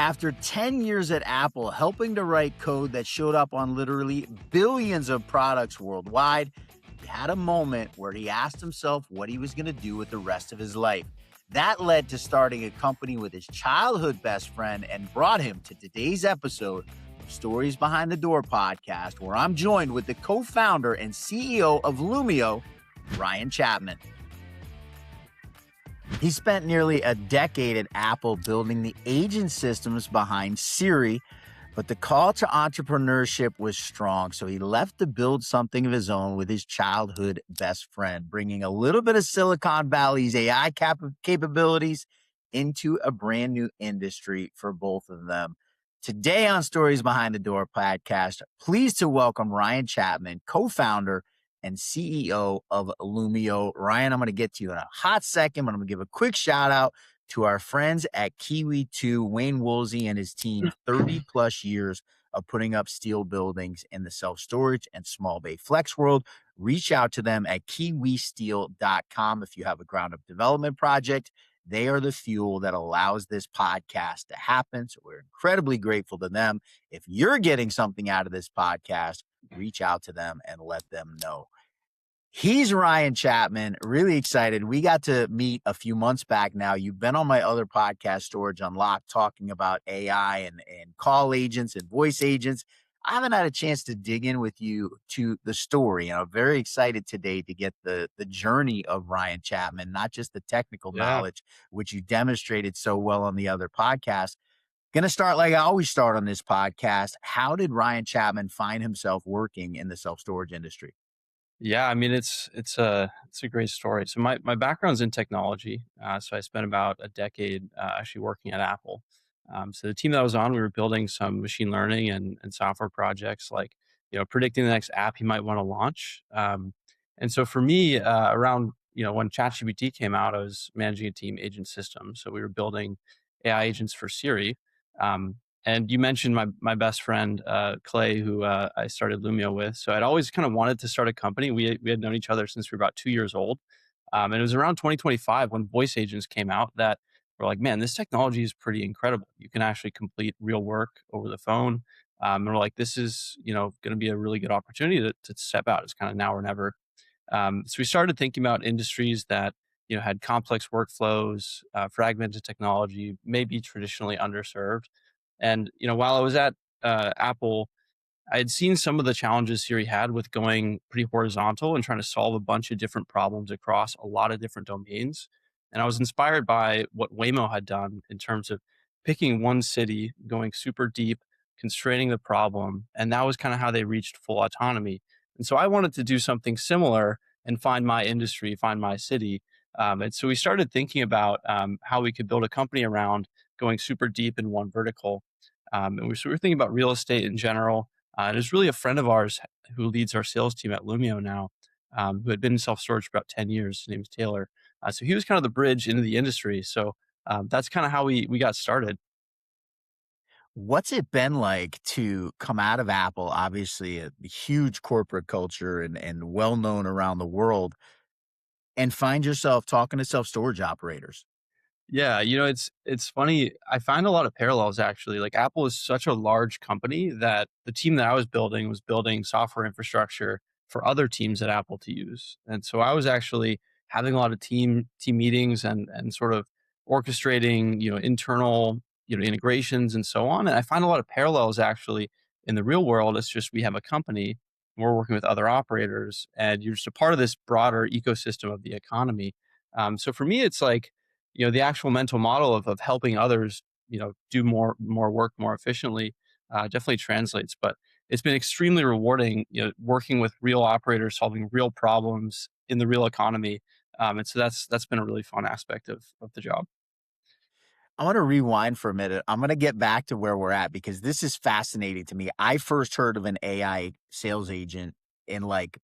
After 10 years at Apple, helping to write code that showed up on literally billions of products worldwide, he had a moment where he asked himself what he was going to do with the rest of his life. That led to starting a company with his childhood best friend and brought him to today's episode of Stories Behind the Door podcast, where I'm joined with the co-founder and CEO of Lumio, Ryan Chapman. He spent nearly a decade at Apple building the agent systems behind Siri, but the call to entrepreneurship was strong, so he left to build something of his own with his childhood best friend, bringing a little bit of Silicon Valley's AI capabilities into a brand new industry for both of them. Today on Stories Behind the Door podcast, pleased to welcome Ryan Chapman, co-founder and CEO of Lumio. Ryan, I'm going to get to you in a hot second, but I'm going to give a quick shout out to our friends at Kiwi 2, Wayne Woolsey and his team, 30 plus years of putting up steel buildings in the self-storage and small bay flex world. Reach out to them at kiwisteel.com if you have a ground up development project. They are the fuel that allows this podcast to happen. So we're incredibly grateful to them. If you're getting something out of this podcast, reach out to them and let them know. He's Ryan Chapman. Really excited. We got to meet a few months back now. You've been on my other podcast, Storage Unlocked, talking about AI and call agents and voice agents. I haven't had a chance to dig in with you to the story. And I'm very excited today to get the journey of Ryan Chapman, not just the technical knowledge, which you demonstrated so well on the other podcast. Going to start like I always start on this podcast. How did Ryan Chapman find himself working in the self-storage industry? Yeah, I mean it's a great story. So my background's in technology. So I spent about a decade actually working at Apple. So the team that I was on, we were building some machine learning and software projects, like predicting the next app you might want to launch. And so for me, around when ChatGPT came out, I was managing a team, Agent Systems. So we were building AI agents for Siri. And you mentioned my best friend, Clay, who I started Lumio with. So I'd always kind of wanted to start a company. We had known each other since we were about 2 years old. And it was around 2025 when voice agents came out that we're like, man, this technology is pretty incredible. You can actually complete real work over the phone. And we're like, this is, going to be a really good opportunity to step out. It's kind of now or never. So we started thinking about industries that, had complex workflows, fragmented technology, maybe traditionally underserved. And while I was at Apple, I had seen some of the challenges Siri had with going pretty horizontal and trying to solve a bunch of different problems across a lot of different domains. And I was inspired by what Waymo had done in terms of picking one city, going super deep, constraining the problem, and that was kind of how they reached full autonomy. And so I wanted to do something similar and find my industry, find my city. And so we started thinking about how we could build a company around going super deep in one vertical. And we were thinking about real estate in general. And it's really a friend of ours who leads our sales team at Lumio now, who had been in self-storage for about 10 years. His name is Taylor. So he was kind of the bridge into the industry. So that's kind of how we got started. What's it been like to come out of Apple, obviously a huge corporate culture and well known around the world, and find yourself talking to self-storage operators? Yeah, it's funny. I find a lot of parallels actually. Like Apple is such a large company that the team that I was building software infrastructure for other teams at Apple to use. And so I was actually having a lot of team meetings and sort of orchestrating, internal, integrations and so on. And I find a lot of parallels actually in the real world. It's just we have a company, we're working with other operators, and you're just a part of this broader ecosystem of the economy. So for me, it's like the actual mental model of helping others, do more work more efficiently, definitely translates. But it's been extremely rewarding, working with real operators, solving real problems in the real economy. And so that's been a really fun aspect of the job. I want to rewind for a minute. I'm going to get back to where we're at because this is fascinating to me. I first heard of an AI sales agent in like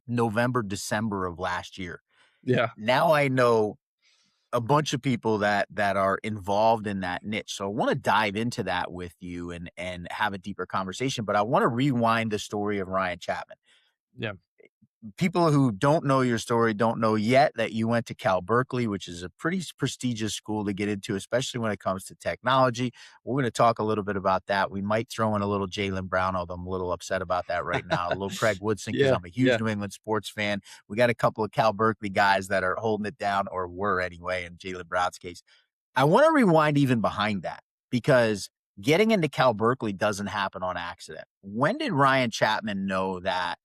November, December of last year. Yeah. Now I know a bunch of people that are involved in that niche. So I want to dive into that with you and have a deeper conversation, but I want to rewind the story of Ryan Chapman. Yeah. people who don't know your story don't know yet that you went to Cal Berkeley, which is a pretty prestigious school to get into, especially when it comes to technology. We're going to talk a little bit about that. We might throw in a little Jalen Brown, although I'm a little upset about that right now. A little Craig Woodson, because Yeah, I'm a huge yeah, New England sports fan. We got a couple of Cal Berkeley guys that are holding it down, or were anyway, in Jalen Brown's case. I want to rewind even behind that, because getting into Cal Berkeley doesn't happen on accident. When did Ryan Chapman know that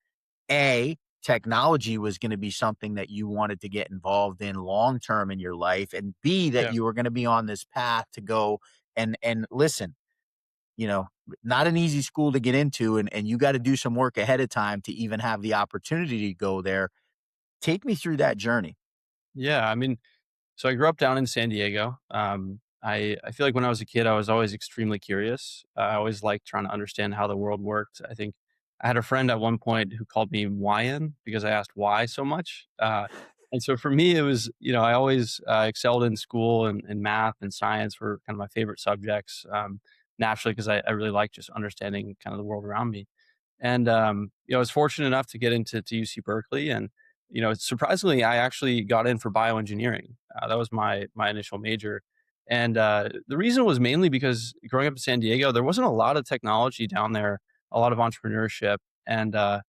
A, technology was going to be something that you wanted to get involved in long term in your life, and B, that yeah. you were going to be on this path to go and listen, you know, not an easy school to get into, and you got to do some work ahead of time to even have the opportunity to go there. Take me through that journey. Yeah, I mean, so I grew up down in San Diego. I feel like when I was a kid, I was always extremely curious. I always liked trying to understand how the world worked. I think I had a friend at one point who called me Wyan because I asked why so much. And so for me, it was, I always excelled in school, and math and science were kind of my favorite subjects, naturally, because I really like just understanding kind of the world around me. And I was fortunate enough to get into UC Berkeley, and surprisingly, I actually got in for bioengineering. That was my initial major, and the reason was mainly because growing up in San Diego, there wasn't a lot of technology down there, a lot of entrepreneurship, and I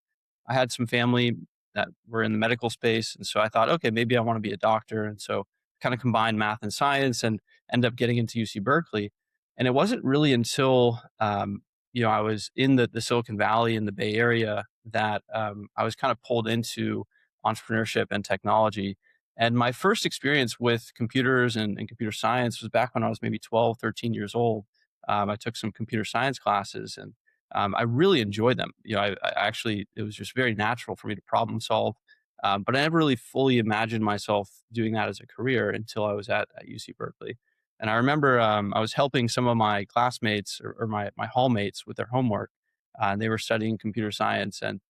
had some family that were in the medical space, and so I thought, okay, maybe I want to be a doctor, and so kind of combined math and science, and end up getting into UC Berkeley. And it wasn't really until I was in the Silicon Valley in the Bay Area that I was kind of pulled into entrepreneurship and technology. And my first experience with computers and computer science was back when I was maybe 12, 13 years old. I took some computer science classes, and I really enjoyed them. I actually, it was just very natural for me to problem solve. But I never really fully imagined myself doing that as a career until I was at UC Berkeley. And I remember I was helping some of my classmates, or my hallmates, with their homework. And they were studying computer science, and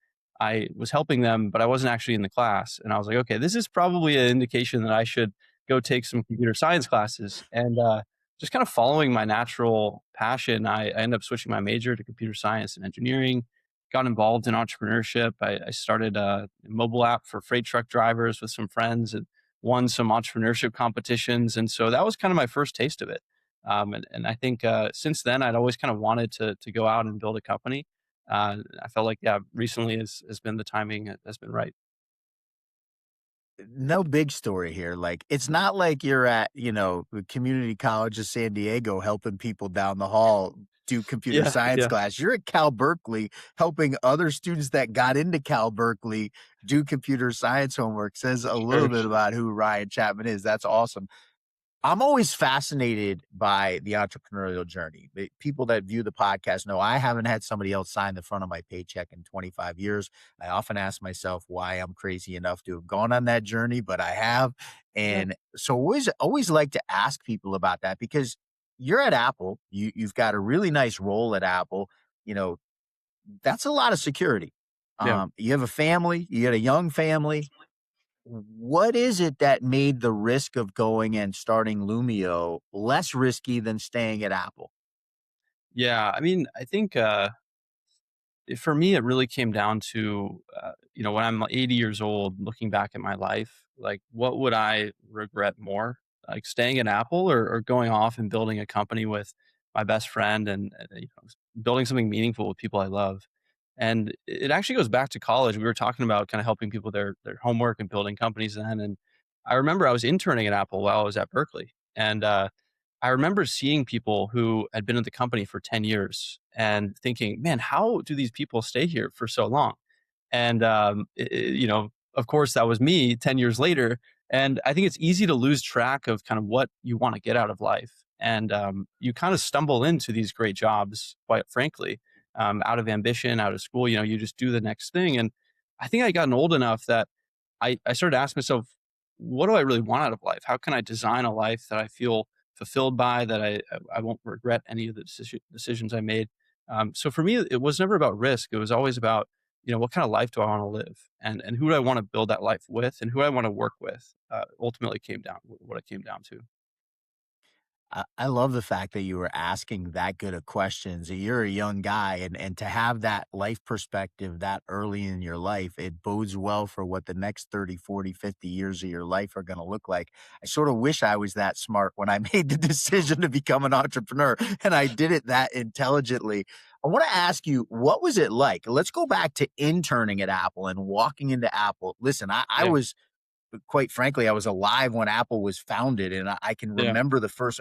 I was helping them, but I wasn't actually in the class. And I was like, okay, this is probably an indication that I should go take some computer science classes. And just kind of following my natural passion, I ended up switching my major to computer science and engineering. Got involved in entrepreneurship. I started a mobile app for freight truck drivers with some friends, and won some entrepreneurship competitions. And so that was kind of my first taste of it. And I think since then, I'd always kind of wanted to go out and build a company. I felt like, yeah, recently has been the timing has been right. No big story here. Like, it's not like you're at, the community college of San Diego helping people down the hall do computer Yeah, science yeah, class. You're at Cal Berkeley helping other students that got into Cal Berkeley do computer science homework. Says a little sure. bit about who Ryan Chapman is. That's awesome. I'm always fascinated by the entrepreneurial journey. The people that view the podcast know I haven't had somebody else sign the front of my paycheck in 25 years. I often ask myself why I'm crazy enough to have gone on that journey, but I have. Yeah, And so always like to ask people about that, because you're at Apple. You've got a really nice role at Apple. You know, that's a lot of security. yeah. You have a family, you got a young family. What is it that made the risk of going and starting Lumio less risky than staying at Apple? Yeah, I mean, I think for me, it really came down to, when I'm 80 years old, looking back at my life, like, what would I regret more? Like staying at Apple, or going off and building a company with my best friend, and building something meaningful with people I love. And it actually goes back to college. We were talking about kind of helping people their homework and building companies then. And I remember I was interning at Apple while I was at Berkeley. And I remember seeing people who had been at the company for 10 years and thinking, man, how do these people stay here for so long? And, of course, that was me 10 years later. And I think it's easy to lose track of kind of what you want to get out of life. And you kind of stumble into these great jobs, quite frankly, out of ambition, out of school. You just do the next thing. And I think I gotten old enough that I started asking myself, what do I really want out of life? How can I design a life that I feel fulfilled by, that I won't regret any of the decisions I made? So for me, it was never about risk. It was always about, what kind of life do I want to live, and who do I want to build that life with, and who I want to work with. Ultimately, came down what it came down to. I love the fact that you were asking that good of questions. You're a young guy, and to have that life perspective that early in your life, it bodes well for what the next 30, 40, 50 years of your life are going to look like. I sort of wish I was that smart when I made the decision to become an entrepreneur, and I did it that intelligently. I want to ask you, what was it like? Let's go back to interning at Apple and walking into Apple. Listen, I Yeah, was, quite frankly, I was alive when Apple was founded, and I can yeah, remember the first.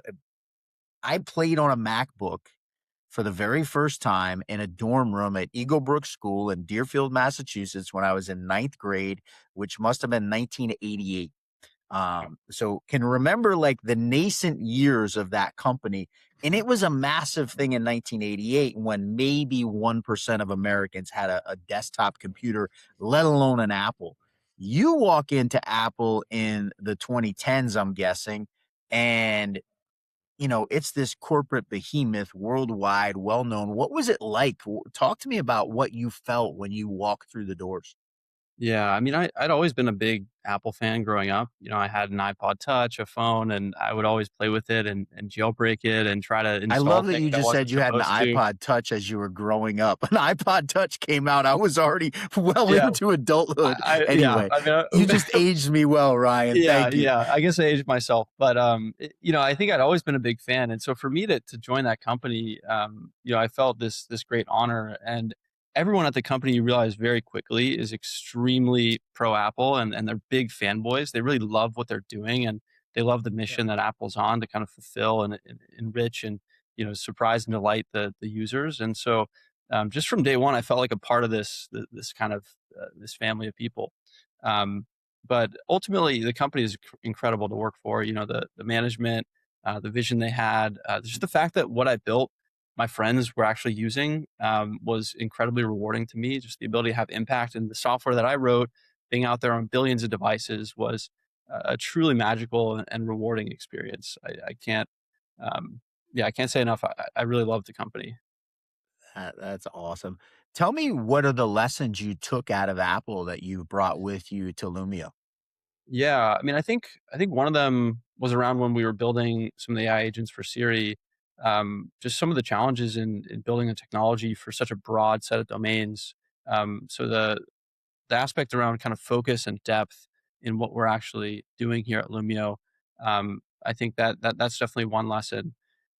I played on a MacBook for the very first time in a dorm room at Eagle Brook School in Deerfield, Massachusetts when I was in ninth grade, which must have been 1988. So can remember like the nascent years of that company. And it was a massive thing in 1988 when maybe 1% of Americans had a desktop computer, let alone an Apple. You walk into Apple in the 2010s, I'm guessing, and it's this corporate behemoth worldwide, well known. What was it like? Talk to me about what you felt when you walked through the doors. yeah. I mean, I'd always been a big Apple fan growing up. I had an iPod Touch, a phone, and I would always play with it and jailbreak it and try to I install love that things you I just wasn't said you had an supposed to. iPod Touch as you were growing up. An iPod Touch came out, I was already well Yeah, into adulthood. yeah. Anyway, I mean, you just aged me well, Ryan. yeah, Thank you. yeah. I guess I aged myself, but I think I'd always been a big fan, and so for me to join that company, I felt this great honor, and everyone at the company, you realize very quickly, is extremely pro Apple, and they're big fanboys. They really love what they're doing, and they love the Yeah. mission that Apple's on to kind of fulfill and enrich and surprise and delight the users. And so, just from day one, I felt like a part of this kind of this family of people. Um, but ultimately, the company is incredible to work for. The management, the vision they had, just the fact that what I built, my friends were actually using, was incredibly rewarding to me. Just the ability to have impact, and the software that I wrote, being out there on billions of devices, was a truly magical and rewarding experience. I can't, yeah, I can't say enough. I really love the company. That's awesome. Tell me, what are the lessons you took out of Apple that you brought with you to Lumio? Yeah, I mean, I think one of them was around when we were building some of the AI agents for Siri. Just some of the challenges in building a technology for such a broad set of domains. So the aspect around kind of focus and depth in what we're actually doing here at Lumio. I think that's definitely one lesson.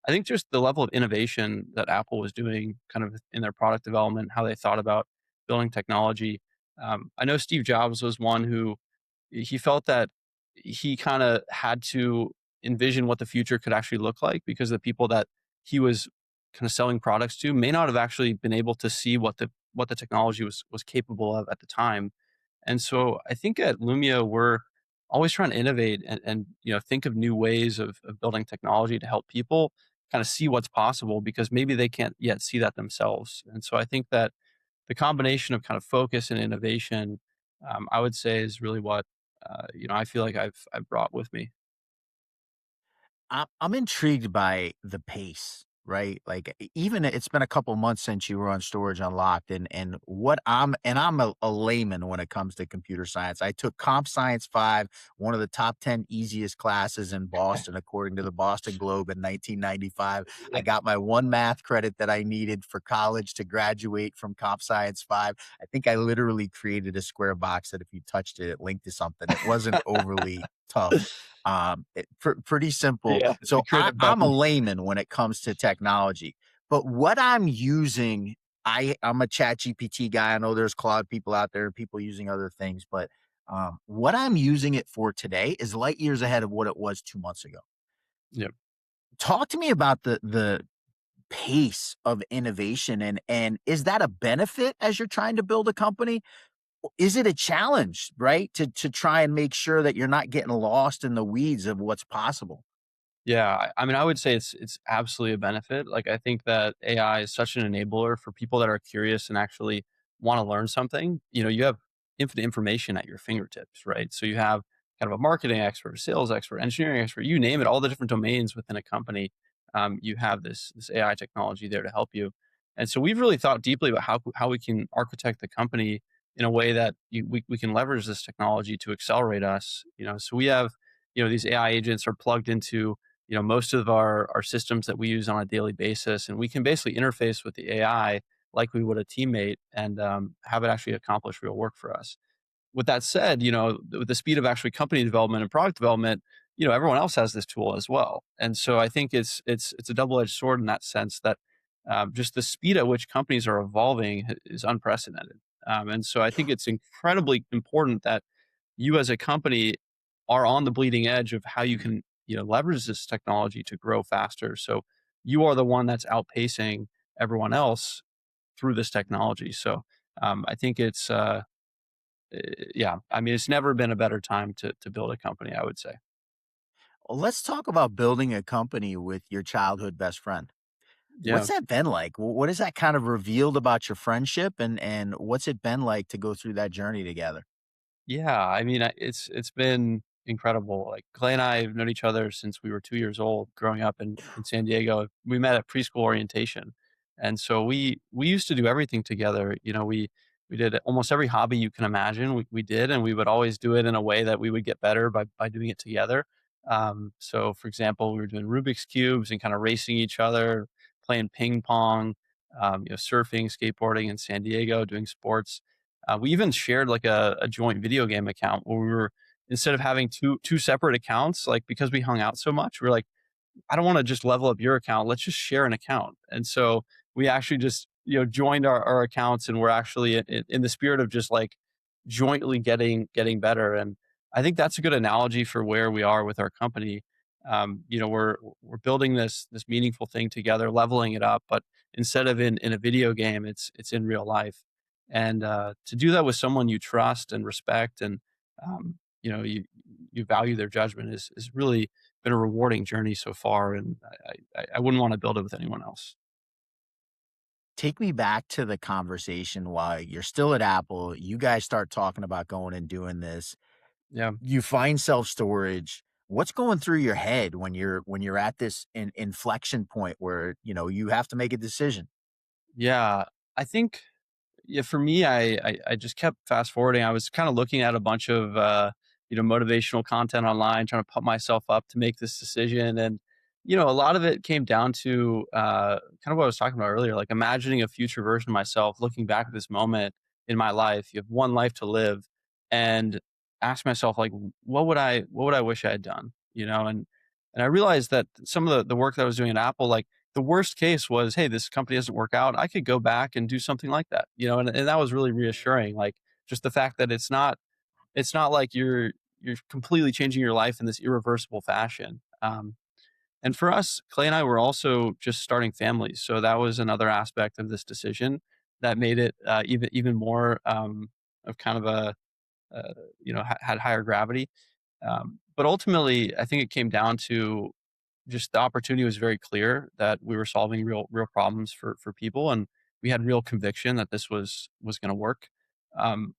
I think just the level of innovation that Apple was doing, kind of in their product development, how they thought about building technology. I know Steve Jobs was one who he felt that he kind of had to envision what the future could actually look like, because the people that he was kind of selling products to may not have actually been able to see what the technology was capable of at the time. And so I think at Lumio we're always trying to innovate and think of new ways of building technology to help people kind of see what's possible, because maybe they can't yet see that themselves. And so I think that the combination of kind of focus and innovation, I would say, is really what I feel like I've brought with me. I'm intrigued by the pace, right? Like even it's been a couple months since you were on Storage Unlocked, and I'm a layman when it comes to computer science. I took Comp Science 5, one of the top 10 easiest classes in Boston, according to the Boston Globe in 1995. I Yeah. got my one math credit that I needed for college to graduate from Comp Science 5. I think I literally created a square box that if you touched it, it linked to something. It wasn't overly tough. Pretty simple. Yeah, the So creative I'm a button. layman when it comes to technology, but what I'm using, I'm a chat GPT guy. I know there's Claude people out there, people using other things, but what I'm using it for today is light years ahead of what it was 2 months ago. Yeah. Talk to me about the pace of innovation, and is that a benefit as you're trying to build a company? Is it a challenge, right? To try and make sure that you're not getting lost in the weeds of what's possible. Yeah, I mean, I would say it's absolutely a benefit. Like, I think that AI is such an enabler for people that are curious and actually want to learn something. You have infinite information at your fingertips, right? So you have kind of a marketing expert, sales expert, engineering expert, you name it, all the different domains within a company. You have this AI technology there to help you. And so we've really thought deeply about how we can architect the company in a way that we can leverage this technology to accelerate us. So we have, these AI agents are plugged into most of our systems that we use on a daily basis, and we can basically interface with the AI like we would a teammate and have it actually accomplish real work for us. With that said, with the speed of actually company development and product development, everyone else has this tool as well. And so I think it's a double-edged sword in that sense that just the speed at which companies are evolving is unprecedented. And so I think it's incredibly important that you as a company are on the bleeding edge of how you can, leverage this technology to grow faster. So you are the one that's outpacing everyone else through this technology. So I think yeah, I mean, it's never been a better time to build a company, I would say. Well, let's talk about building a company with your childhood best friend. Yeah. What's that been like? What has that kind of revealed about your friendship, and what's it been like to go through that journey together? Yeah, I mean, it's been incredible. Like Clay and I have known each other since we were 2 years old, growing up in San Diego. We met at preschool orientation, and so we used to do everything together. We did almost every hobby you can imagine. We did, and we would always do it in a way that we would get better by doing it together. So, for example, we were doing Rubik's cubes and kind of racing each other, playing ping pong, surfing, skateboarding in San Diego, doing sports. We even shared like a joint video game account where we were, instead of having two separate accounts, like because we hung out so much, we're like, I don't want to just level up your account. Let's just share an account. And so we actually just, joined our accounts, and we're actually in the spirit of just like jointly getting better. And I think that's a good analogy for where we are with our company. We're building this meaningful thing together, leveling it up, but instead of in a video game, it's in real life. And to do that with someone you trust and respect, and you value their judgment is really been a rewarding journey so far, and I wouldn't want to build it with anyone else. Take me back to the conversation while you're still at Apple. You guys start talking about going and doing this. Yeah. You find self-storage. What's going through your head when you're at this inflection point where, you have to make a decision? Yeah. I think, yeah, for me, I just kept fast forwarding. I was kind of looking at a bunch of motivational content online, trying to pump myself up to make this decision. And a lot of it came down to kind of what I was talking about earlier, like imagining a future version of myself, looking back at this moment in my life. You have one life to live, and ask myself like, what would I wish I had done? And I realized that some of the work that I was doing at Apple, like the worst case was, hey, this company doesn't work out. I could go back and do something like that, and that was really reassuring. Like just the fact that it's not like you're completely changing your life in this irreversible fashion. And for us, Clay and I were also just starting families, so that was another aspect of this decision that made it even more of kind of had higher gravity. But ultimately, I think it came down to just the opportunity was very clear that we were solving real problems for people, and we had real conviction that this was going to work.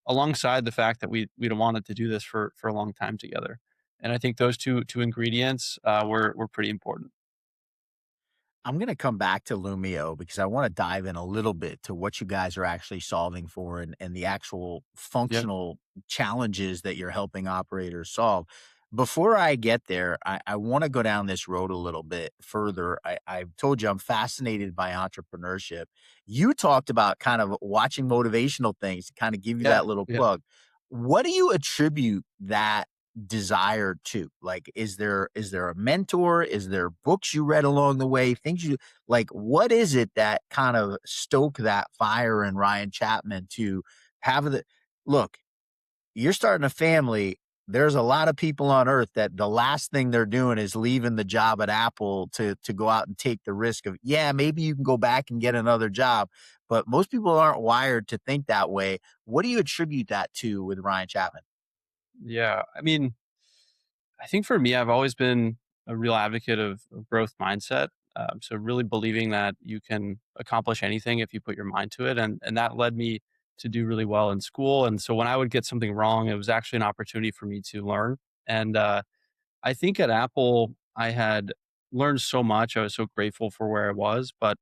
Alongside the fact that we'd wanted to do this for a long time together, and I think those two ingredients were pretty important. I'm gonna come back to Lumio because I wanna dive in a little bit to what you guys are actually solving for and the actual Yep. functional challenges that you're helping operators solve. Before I get there, I wanna go down this road a little bit further. I've told you I'm fascinated by entrepreneurship. You talked about kind of watching motivational things to kind of give you Yeah. that little Yeah. plug. What do you attribute that desire to? Like, is there a mentor? Is there books you read along the way? Things you like, what is it that kind of stoke that fire in Ryan Chapman to have the look, you're starting a family. There's a lot of people on earth that the last thing they're doing is leaving the job at Apple to go out and take the risk of, yeah, maybe you can go back and get another job. But most people aren't wired to think that way. What do you attribute that to with Ryan Chapman? Yeah. I mean, I think for me, I've always been a real advocate of growth mindset. So really believing that you can accomplish anything if you put your mind to it, and that led me to do really well in school. And so when I would get something wrong, it was actually an opportunity for me to learn. And I think at Apple, I had learned so much. I was so grateful for where I was, but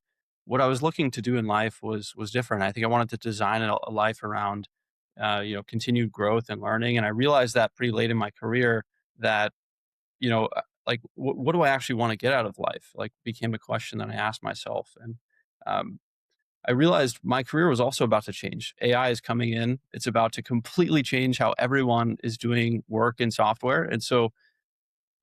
what I was looking to do in life was different. I think I wanted to design a life around continued growth and learning. And I realized that pretty late in my career that like, what do I actually want to get out of life? Like, became a question that I asked myself. And um, I realized my career was also about to change. AI is coming in. It's about to completely change how everyone is doing work in software. And so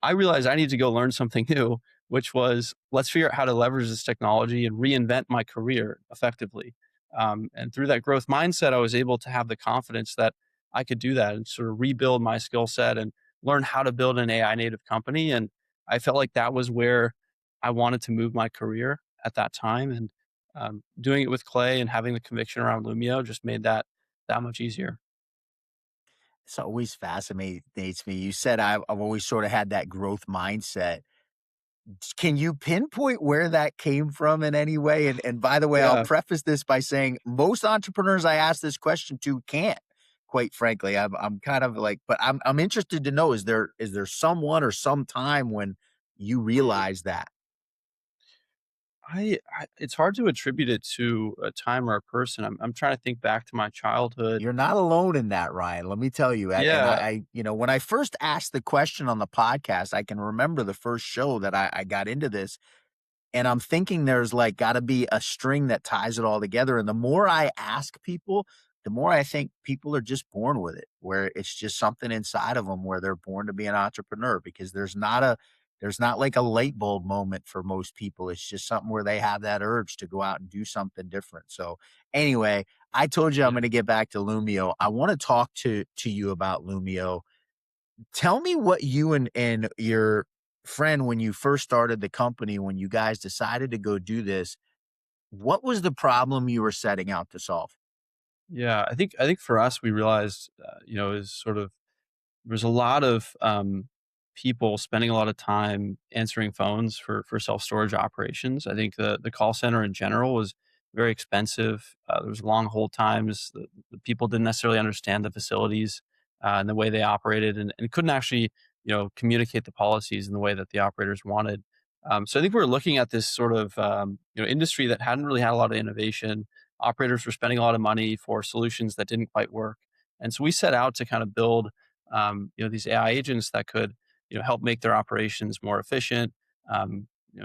I realized I need to go learn something new, which was, let's figure out how to leverage this technology and reinvent my career effectively. And through that growth mindset, I was able to have the confidence that I could do that and sort of rebuild my skill set and learn how to build an AI native company. And I felt like that was where I wanted to move my career at that time. And doing it with Clay and having the conviction around Lumio just made that much easier. It's always fascinates me. You said I've always sort of had that growth mindset. Can you pinpoint where that came from in any way? And by the way, I'll Yeah. preface this by saying most entrepreneurs I ask this question to can't. Quite frankly, I'm kind of like, but I'm interested to know, is there someone or some time when you realize that? I it's hard to attribute it to a time or a person. I'm trying to think back to my childhood. You're not alone in that, Ryan. Let me tell you. And Yeah, when I first asked the question on the podcast, I can remember the first show that I got into this. And I'm thinking there's like gotta be a string that ties it all together, and the more I ask people, the more I think people are just born with it, where it's just something inside of them where they're born to be an entrepreneur because there's not like a light bulb moment for most people. It's just something where they have that urge to go out and do something different. So, anyway, I told you I'm yeah, gonna get back to Lumio. I wanna talk to you about Lumio. Tell me what you and your friend, when you first started the company, when you guys decided to go do this, what was the problem you were setting out to solve? yeah. I think for us, we realized, is sort of there's a lot of people spending a lot of time answering phones for self storage operations. I think the call center in general was very expensive. There was long hold times. The people didn't necessarily understand the facilities and the way they operated, and couldn't actually communicate the policies in the way that the operators wanted. So I think we were looking at this sort of industry that hadn't really had a lot of innovation. Operators were spending a lot of money for solutions that didn't quite work, and so we set out to kind of build these AI agents that could, help make their operations more efficient,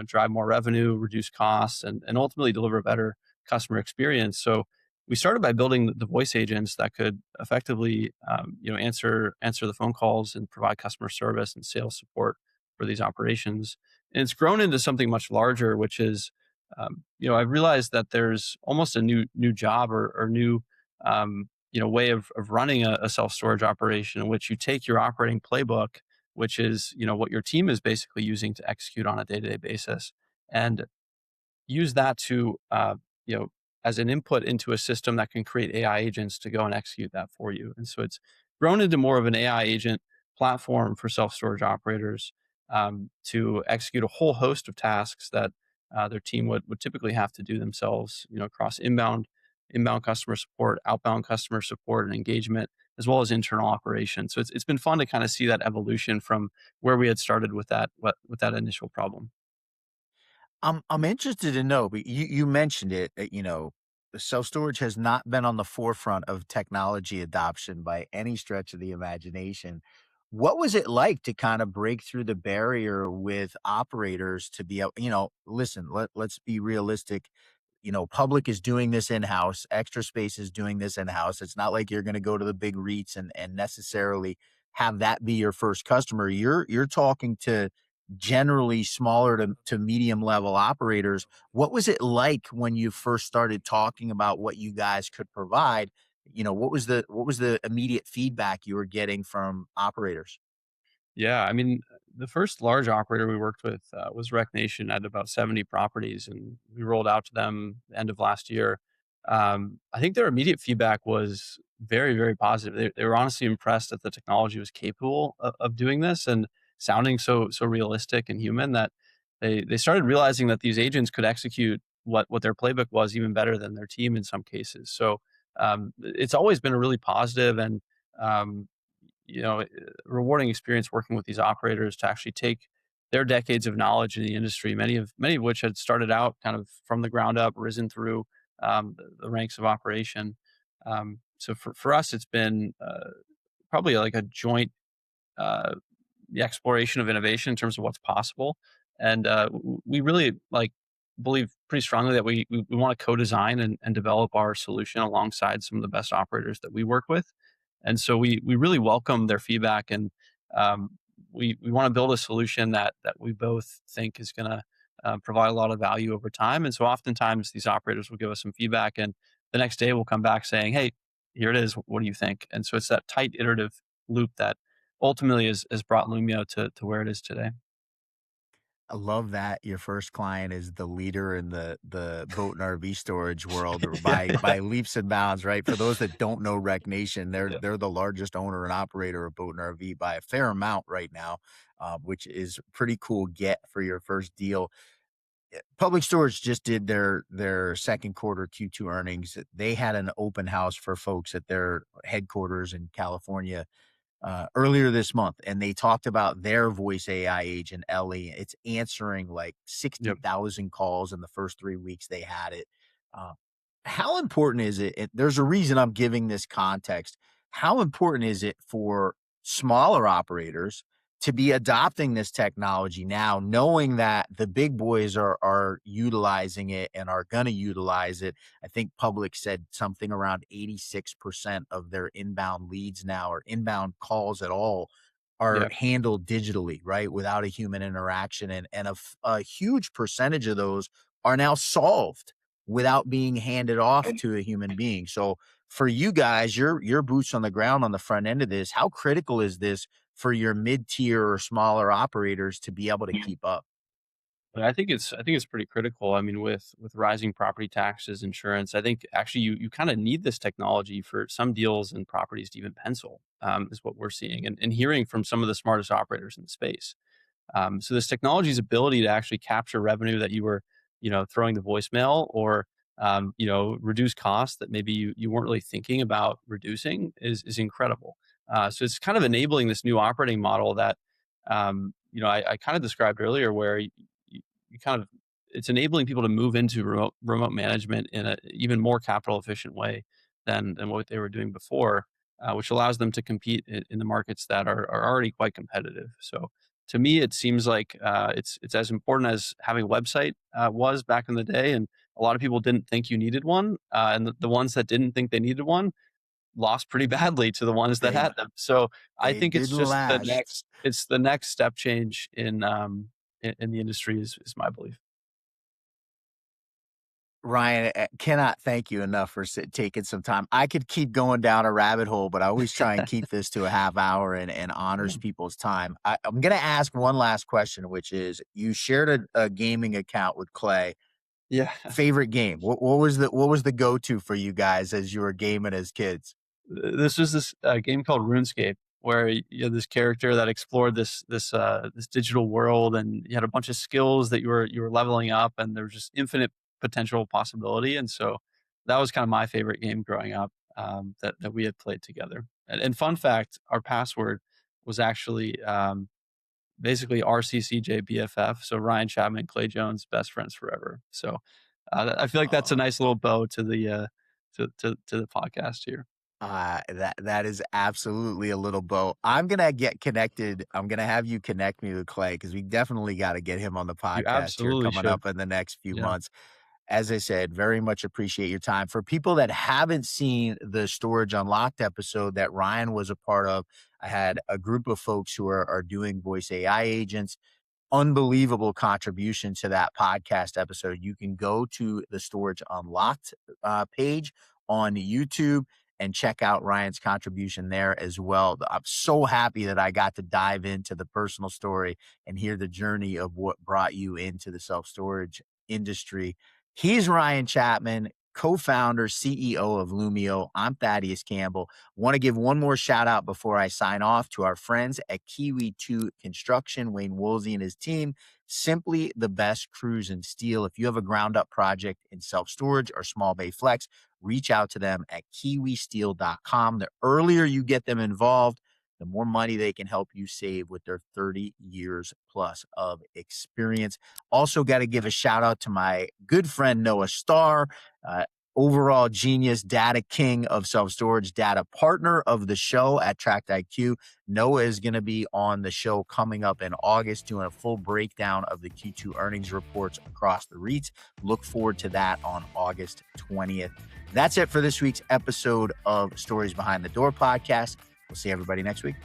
drive more revenue, reduce costs, and ultimately deliver a better customer experience. So we started by building the voice agents that could effectively, answer the phone calls and provide customer service and sales support for these operations. And it's grown into something much larger, which is, I've realized that there's almost a new job or new way of running a self-storage operation in which you take your operating playbook, which is what your team is basically using to execute on a day-to-day basis, and use that to you know as an input into a system that can create AI agents to go and execute that for you. And so it's grown into more of an AI agent platform for self-storage operators to execute a whole host of tasks that their team would typically have to do themselves, across inbound customer support, outbound customer support and engagement, as well as internal operations. So it's been fun to kind of see that evolution from where we had started with that initial problem. I'm interested to know, but you mentioned it, self-storage has not been on the forefront of technology adoption by any stretch of the imagination. What was it like to kind of break through the barrier with operators to be able, listen, let's be realistic. Public is doing this in-house, Extra Space is doing this in-house. It's not like you're going to go to the big REITs and necessarily have that be your first customer. You're talking to generally smaller to medium level operators. What was it like when you first started talking about what you guys could provide? What was the immediate feedback you were getting from operators? Yeah, I mean, the first large operator we worked with was Rec Nation at about 70 properties, and we rolled out to them the end of last year. I think their immediate feedback was very, very positive. They were honestly impressed that the technology was capable of doing this and sounding so realistic and human that they started realizing that these agents could execute what their playbook was even better than their team in some cases. So it's always been a really positive and um, you know, eh, rewarding experience working with these operators to actually take their decades of knowledge in the industry, many of which had started out kind of from the ground up, risen through the ranks of operation. So for us, it's been probably like a joint uh, the exploration of innovation in terms of what's possible. And we really believe pretty strongly that we want to co-design and develop our solution alongside some of the best operators that we work with. And so we really welcome their feedback, and um, we want to build a solution that we both think is going to provide a lot of value over time. And so oftentimes these operators will give us some feedback, and the next day we'll come back saying, "Hey, here it is. What do you think?" And so it's that tight iterative loop that ultimately has brought Lumio to where it is today. I love that your first client is the leader in the boat and RV storage world or Yeah, by leaps and bounds, right? For those that don't know Rec Nation, yeah, they're the largest owner and operator of boat and RV by a fair amount right now, which is pretty cool get for your first deal. Public Storage just did their second quarter Q2 earnings. They had an open house for folks at their headquarters in California earlier this month, and they talked about their voice AI agent, Ellie. It's answering like yep. 60,000 calls in the first 3 weeks they had it. Uh, how important is it? There's a reason I'm giving this context. How important is it for smaller operators to be adopting this technology now, knowing that the big boys are utilizing it and are going to utilize it? I think Public said something around 86% of their inbound leads now or inbound calls at all are Yeah. handled digitally, right? Without a human interaction. And a huge percentage of those are now solved without being handed off to a human being. So for you guys, your boots on the ground on the front end of this, how critical is this for your mid-tier or smaller operators to be able to keep up? But I think it's pretty critical. I mean, with rising property taxes, insurance, I think actually you kind of need this technology for some deals and properties to even pencil, is what we're seeing and hearing from some of the smartest operators in the space. So this technology's ability to actually capture revenue that you were, throwing the voicemail, or reduce costs that maybe you weren't really thinking about reducing is incredible. So it's kind of enabling this new operating model that I kind of described earlier, where you kind of it's enabling people to move into remote management in a even more capital efficient way than what they were doing before, which allows them to compete in the markets that are already quite competitive. So to me, it seems like it's as important as having a website was back in the day, and a lot of people didn't think you needed one, and the ones that didn't think they needed one lost pretty badly to the ones that They had them. So I they think it's didn't just last. the next step change in the industry is my belief. Ryan, cannot thank you enough for taking some time. I could keep going down a rabbit hole, but I always try and keep this to a half hour and honors people's time. I'm going to ask one last question, which is you shared a gaming account with Clay. Yeah. Favorite game? What was the go to for you guys as you were gaming as kids? This was this game called RuneScape, where you had this character that explored this digital world, and you had a bunch of skills that you were leveling up, and there was just infinite potential possibility. And so that was kind of my favorite game growing up, that we had played together. And fun fact, our password was actually basically RCCJ So Ryan Chapman, Clay Jones, best friends forever. So I feel like that's a Uh, nice little bow to the to the podcast here. that is absolutely a little bow. I'm gonna get connected. I'm gonna have you connect me with Clay because we definitely got to get him on the You podcast here absolutely coming should. up in the next few Yeah. months. As I said, very much appreciate your time. For people that haven't seen the Storage Unlocked episode that Ryan was a part of, I had a group of folks who are doing voice AI agents. Unbelievable contribution to that podcast episode. You can go to the Storage Unlocked page on YouTube and check out Ryan's contribution there as well. I'm so happy that I got to dive into the personal story and hear the journey of what brought you into the self storage industry. He's Ryan Chapman, co-founder, CEO of Lumio. I'm Thaddeus Campbell. Want to give one more shout out before I sign off to our friends at Kiwi 2 Construction, Wayne Woolsey and his team. Simply the best crews in steel. If you have a ground up project in self storage or small bay flex, reach out to them at kiwisteel.com. The earlier you get them involved, the more money they can help you save with their 30 years plus of experience. Also, got to give a shout out to my good friend Noah Starr. Uh, overall genius, data king of self-storage, data partner of the show at Tract IQ. Noah is going to be on the show coming up in August, doing a full breakdown of the Q2 earnings reports across the REITs. Look forward to that on August 20th. That's it for this week's episode of Stories Behind the Door podcast. We'll see everybody next week.